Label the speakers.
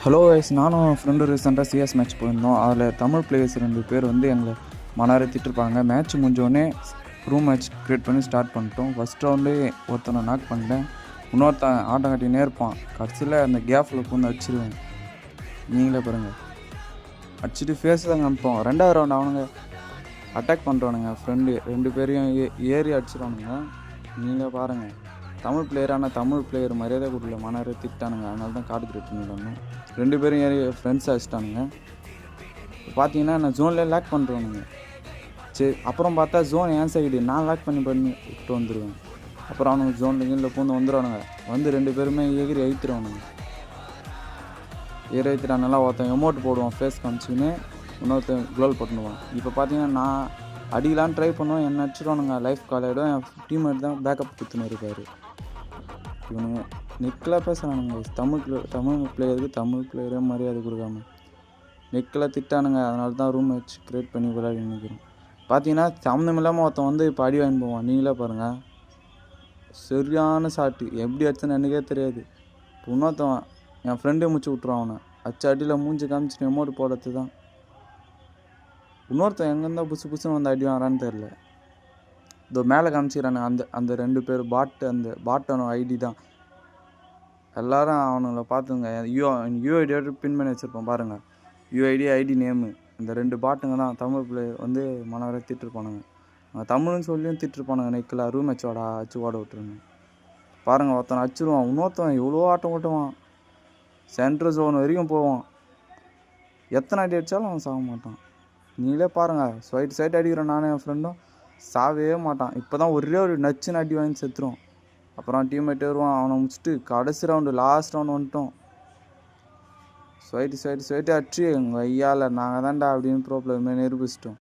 Speaker 1: Hello guys, நானும் friend ரீசெண்டாக CS match போயிருந்தோம். அதில் தமிழ் பிளேயர்ஸ் 2 பேர் வந்து எங்களை மனார திட்டிருப்பாங்க. மேட்ச் முடிஞ்சோடனே ரூம் மேட்ச் க்ரியேட் பண்ணி ஸ்டார்ட் பண்ணிட்டோம். ஃபஸ்ட் ரவுண்ட்லேயே ஒருத்தனை நாக் பண்ணிட்டேன். இன்னொருத்தன் ஆட்டம் கட்டினே இருப்பான். கடைசியில் அந்த கேஃபில் பூந்து அடிச்சிருவேன். நீங்களே பாருங்கள், அடிச்சுட்டு ஃபேஸ் தான் காமிப்போம். 2வது ரவுண்ட் அவனுங்க அட்டாக் பண்ணுறானுங்க. ஃப்ரெண்டு 2 பேரையும் ஏறி அடிச்சிடுவானுங்க. நீங்களே பாருங்கள், தமிழ் பிளேயரான தமிழ் பிளேயர் மரியாதை கொடுக்கல, மனாரே திட்டானுங்க. அதனால தான் கார்டு கிரியேட் பண்ணிடணும். 2 பேரும் ஏறி ஃப்ரெண்ட்ஸ் அடிச்சிட்டானுங்க. பார்த்தீங்கன்னா நான் ஜோன்லேயே லாக் பண்ணுறவனுங்க. சரி, அப்புறம் பார்த்தா ஜோன் ஏன் சைடு நான் லாக் பண்ணி விட்டு வந்துடுவேன். அப்புறம் அவனுங்க ஜோனில் கீழே பூந்து வந்துடுவானுங்க. வந்து 2 பேருமே எகிரி எழுத்துருவானுங்க. எழுத்துட்டானுங்களா. ஒருத்தன் எமௌண்ட் போடுவான் ஃபேஸ் காமிச்சின்னு, இன்னொருத்தன் குளோல் போட்டுடுவான். இப்போ பார்த்தீங்கன்னா நான் அடிக்கலான்னு ட்ரை பண்ணுவேன், என்ன அடிச்சிடுவானுங்க. லைஃப் கால் ஆகிடும். என் டீம்மேட் தான் பேக்கப் கொடுத்துன்னு இருக்காரு. இவனுங்க நெக்கில் பேசுகிறானுங்க. தமிழ் பிளேயருக்கு தமிழ் பிளேயரே மரியாதை கொடுக்காம நெக்கில் திட்டானுங்க. அதனால தான் ரூம் மேட்ச் க்ரியேட் பண்ணி விளையாடி நினைக்கிறோம். பார்த்தீங்கன்னா சம்மந்தம் இல்லாமல் ஒருத்தன் வந்து இப்போ அடி வாங்கி போவான். நீங்களே பாருங்கள், சரியான ஷாட்டு. எப்படி அடிச்சேன்னு எனக்கே தெரியாது. இப்போ இன்னொருத்தவன் என் ஃப்ரெண்டே முடிச்சு விட்ருவான். அவனை அச்ச அடியில் மூஞ்சி காமிச்சிட்டு எமௌண்ட் போடுறது தான். இன்னொருத்தன் எங்கேருந்தா புதுசுன்னு வந்து அடி வாங்குறான்னு தெரில. இதோ மேலே காமிச்சிக்கிறானு அந்த 2 பேர் அந்த பாட்டனோ ஐடி தான். எல்லோரும் அவனுங்களை பார்த்துங்க. யூஐடியோட பின் பண்ணி வச்சுருப்போம் பாருங்கள். UID ID name. இந்த 2 பாட்டுங்க தான் தமிழ் பிளேயர் வந்து மனவரை திட்டிருப்பானுங்க. தமிழ்னு சொல்லியும் திட்டிருப்பானுங்க. நெக்கில் ரூம் மேட்சோட அச்சு ஓட விட்டுருங்க. பாருங்கள், ஒருத்தனை அடிச்சிருவான். இன்னொருத்தன் எவ்வளோ ஆட்டம் ஓட்டுவான். சென்ட்ரல் ஜோன் வரைக்கும் போவான். எத்தனை அடி அடித்தாலும் அவன் சாக மாட்டான். நீங்களே பாருங்கள், சைட் அடிக்கிறோம். நானும் என் ஃப்ரெண்டும் சாவே மாட்டான். இப்போ தான் ஒரே ஒரு நச்சுன்னு அடி வாங்கி செத்துரும். அப்புறம் டீம்மேட் வருவான். அவனை முடிச்சுட்டு கடைசி ரவுண்டு லாஸ்ட் ரவுண்டு வந்துட்டோம். ஸ்வைட்டு அடிச்சு எங்கள் ஐயாவில் நாங்கள் தான்டா அப்படின்னு ப்ரோ பிளேயர் நிரூபிச்சிட்டோம்.